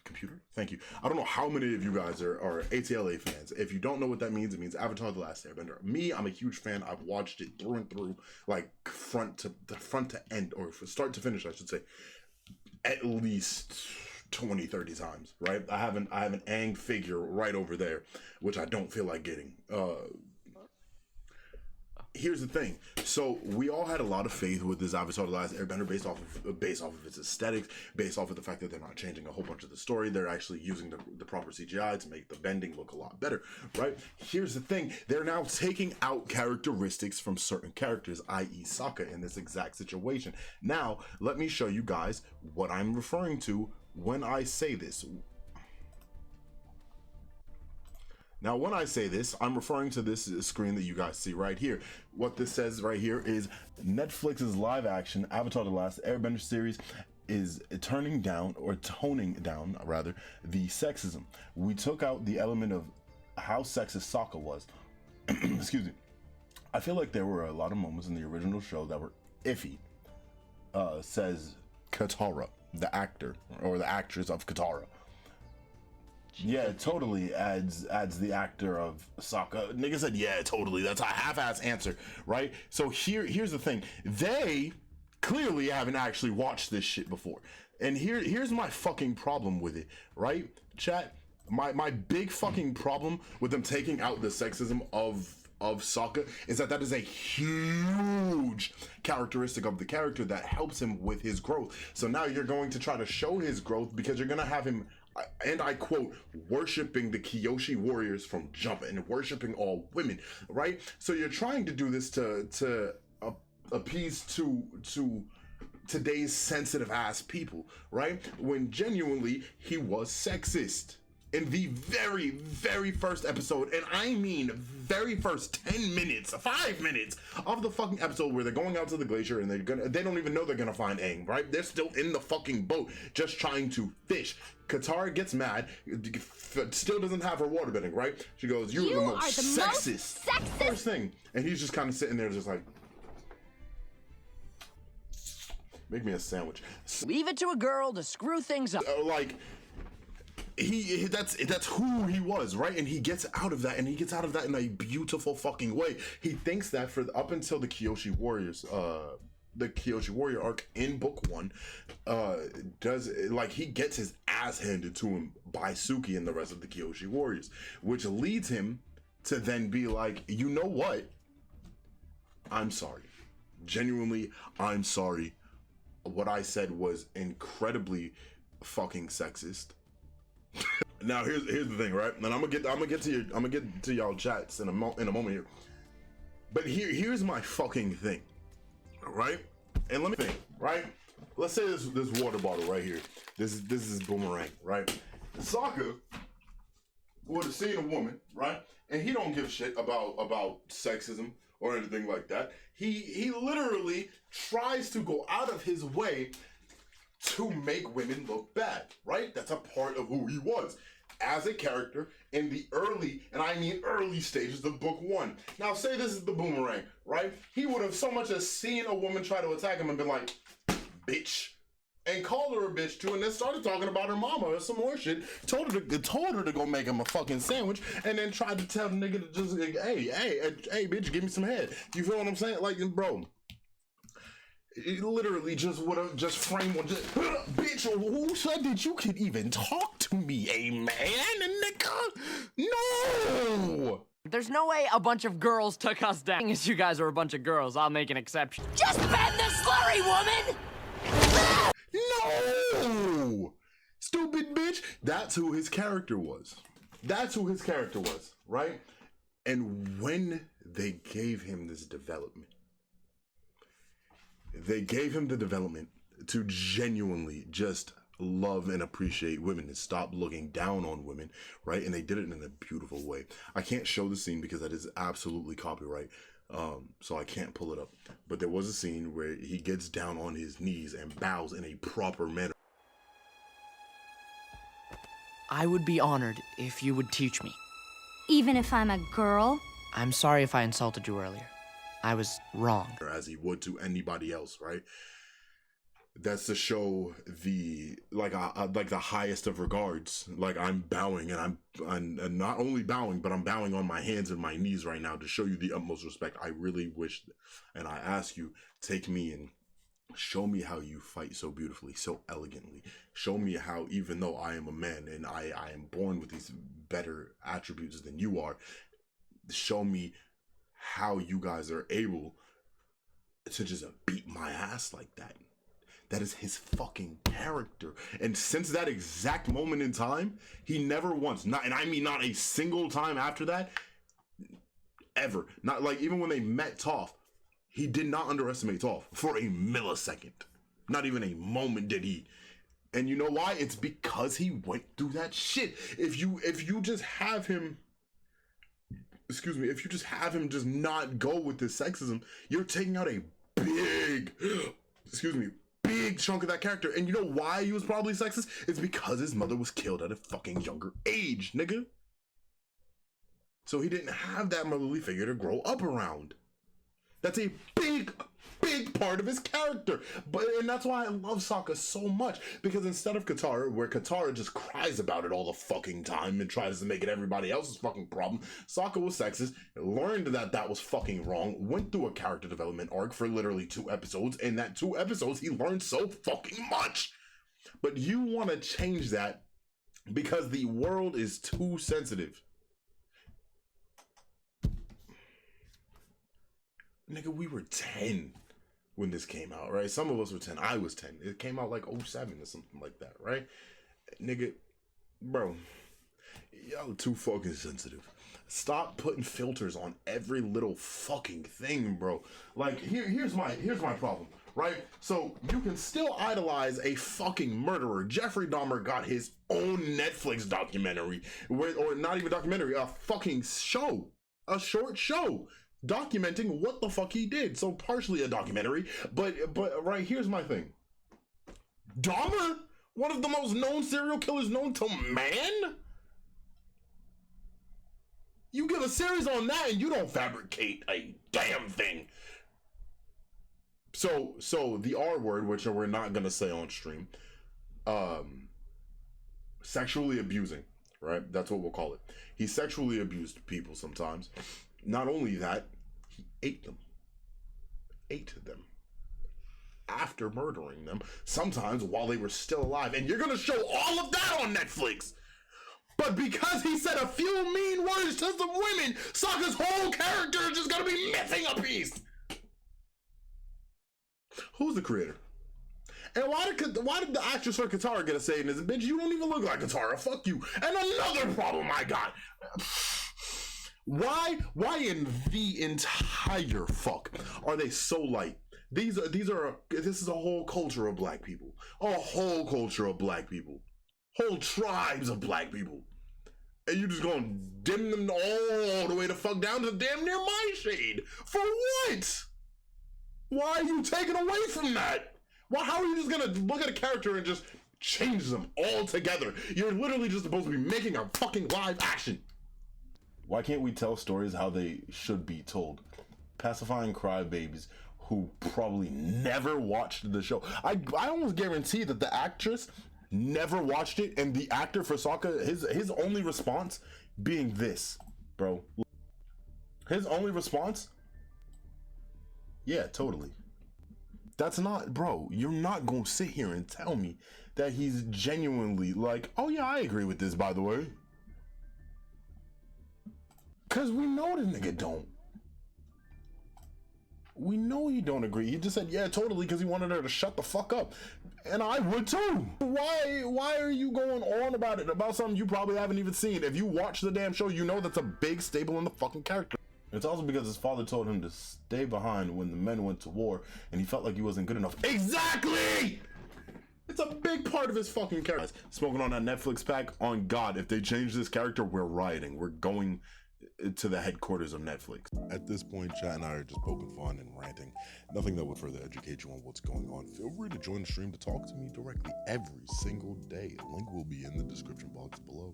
computer. Thank you. I don't know how many of you guys are ATLA fans. If you don't know what that means, it means Avatar: The Last Airbender. Me, I'm a huge fan. I've watched it through and through, like front to end, or from start to finish, I should say, at least 20, 30 times, right? I have an Aang figure right over there, which I don't feel like getting. Here's the thing. So we all had a lot of faith with this Avatar: The Last Airbender based off of its aesthetics, based off of the fact that they're not changing a whole bunch of the story. They're actually using the proper CGI to make the bending look a lot better, right? Here's the thing. They're now taking out characteristics from certain characters, i.e. Sokka, in this exact situation. Now, let me show you guys what I'm referring to when I say this. Now, when I say this, I'm referring to this screen that you guys see right here. What this says right here is Netflix's live action Avatar: The Last Airbender series is toning down rather the sexism. We took out the element of how sexist Sokka was. Excuse me. I feel like there were a lot of moments in the original show that were iffy, says Katara, the actor or the actress of Katara. Yeah, it totally adds the actor of Sokka. Nigga said, yeah, totally. That's a half-ass answer, right? So here's the thing. They clearly haven't actually watched this shit before. And here's my fucking problem with it, right? Chat, my big fucking problem with them taking out the sexism of Sokka is that is a huge characteristic of the character that helps him with his growth. So now you're going to try to show his growth because you're going to have him, and I quote, worshiping the Kyoshi warriors from Jump and worshiping all women, right? So you're trying to do this to appease to today's sensitive ass people, right? When genuinely he was sexist. In the very, very first episode, and I mean very first 10 minutes, 5 minutes of the fucking episode where they're going out to the glacier and they don't even know they're gonna find Aang, right? They're still in the fucking boat, just trying to fish. Katara gets mad, still doesn't have her waterbending, right? She goes, you are the most sexist. First thing. And he's just kind of sitting there just like, make me a sandwich. Leave it to a girl to screw things up. Like, that's who he was, right? And he gets out of that, and he gets out of that in a beautiful fucking way. He thinks that for up until the Kyoshi Warriors, the Kyoshi Warrior arc in book 1, he gets his ass handed to him by Suki and the rest of the Kyoshi Warriors, which leads him to then be like, you know what? I'm sorry. Genuinely, I'm sorry. What I said was incredibly fucking sexist. Now here's the thing, right? And I'm gonna get to y'all chats in a moment here. But here's my fucking thing, right? And let me think, right? Let's say this water bottle right here. This is Boomerang, right? Sokka would have seen a woman, right? And he don't give a shit about sexism or anything like that. He literally tries to go out of his way to make women look bad, right? That's a part of who he was as a character in the early, and I mean early stages of book 1. Now say this is the Boomerang, right? He would have so much as seen a woman try to attack him and been like, bitch, and called her a bitch too, and then started talking about her mama or some more shit, told her to go make him a fucking sandwich, and then tried to tell the nigga to just, hey, bitch, give me some head. You feel what I'm saying? Like, bro, it literally just would have just framed one, just, bitch, who said that you could even talk to me, a man, nigga? No! There's no way a bunch of girls took us down. As you guys are a bunch of girls, I'll make an exception. Just bend the slurry, woman! No! Stupid bitch. That's who his character was. That's who his character was, right? And when they gave him this development, they gave him the development to genuinely just love and appreciate women and stop looking down on women, right? And they did it in a beautiful way. I can't show the scene because that is absolutely copyright, so I can't pull it up. But there was a scene where he gets down on his knees and bows in a proper manner. I would be honored if you would teach me. Even if I'm a girl? I'm sorry if I insulted you earlier. I was wrong. As he would to anybody else, right? That's to show the like the highest of regards. Like I'm bowing, and I'm not only bowing, but I'm bowing on my hands and my knees right now to show you the utmost respect. I really wish, and I ask you, take me and show me how you fight so beautifully, so elegantly. Show me how, even though I am a man and I am born with these better attributes than you are, show me how you guys are able to just beat my ass like that. That is his fucking character. And since that exact moment in time, he never once, and I mean not a single time after that, ever, not like even when they met Toph, he did not underestimate Toph for a millisecond. Not even a moment did he. And you know why? It's because he went through that shit. If you just have him, excuse me, if you just have him just not go with this sexism, you're taking out a big, excuse me, big chunk of that character. And you know why he was probably sexist? It's because his mother was killed at a fucking younger age, nigga. So he didn't have that motherly figure to grow up around. That's a big part of his character. And that's why I love Sokka so much. Because instead of Katara, where Katara just cries about it all the fucking time and tries to make it everybody else's fucking problem, Sokka was sexist, learned that was fucking wrong, went through a character development arc for literally 2 episodes, and that 2 episodes he learned so fucking much. But you want to change that because the world is too sensitive. Nigga, we were 10 when this came out, right? Some of us were 10. I was 10. It came out like 07 or something like that, right? Nigga, bro, y'all are too fucking sensitive. Stop putting filters on every little fucking thing, bro. Like, here's my problem, right? So you can still idolize a fucking murderer. Jeffrey Dahmer got his own Netflix documentary, or not even documentary, a fucking show, a short show, documenting what the fuck he did. So partially a documentary, but right, here's my thing. Dahmer, one of the most known serial killers known to man? You give a series on that and you don't fabricate a damn thing. So the R word, which we're not gonna say on stream, sexually abusing, right? That's what we'll call it. He sexually abused people sometimes. Not only that, he ate them after murdering them, sometimes while they were still alive. And you're gonna show all of that on Netflix. But because he said a few mean words to some women, Sokka's whole character is just gonna be missing a piece. Who's the creator? And why did the actress for Katara get a say in this? Bitch, you don't even look like Katara. Fuck you. And another problem I got. Why in the entire fuck are they so light? This is a whole culture of black people. A whole culture of black people. Whole tribes of black people. And you just gonna dim them all the way the fuck down to damn near my shade. For what? Why are you taking away from that? How are you just gonna look at a character and just change them all together? You're literally just supposed to be making a fucking live action. Why can't we tell stories how they should be told? Pacifying crybabies who probably never watched the show. I almost guarantee that the actress never watched it, and the actor for Sokka, his only response being this, bro. His only response? Yeah, totally. That's not, bro, you're not gonna sit here and tell me that he's genuinely like, oh yeah, I agree with this, by the way. Cause we know the nigga don't. We know he don't agree. He just said, yeah, totally, because he wanted her to shut the fuck up. And I would too. Why are you going on about it? About something you probably haven't even seen. If you watch the damn show, you know that's a big staple in the fucking character. It's also because his father told him to stay behind when the men went to war, and he felt like he wasn't good enough. Exactly! It's a big part of his fucking character. Smoking on that Netflix pack, on God, if they change this character, we're rioting. We're going to the headquarters of Netflix. At this point, Chat and I are just poking fun and ranting. Nothing that would further educate you on what's going on. Feel free to join the stream to talk to me directly every single day. Link will be in the description box below.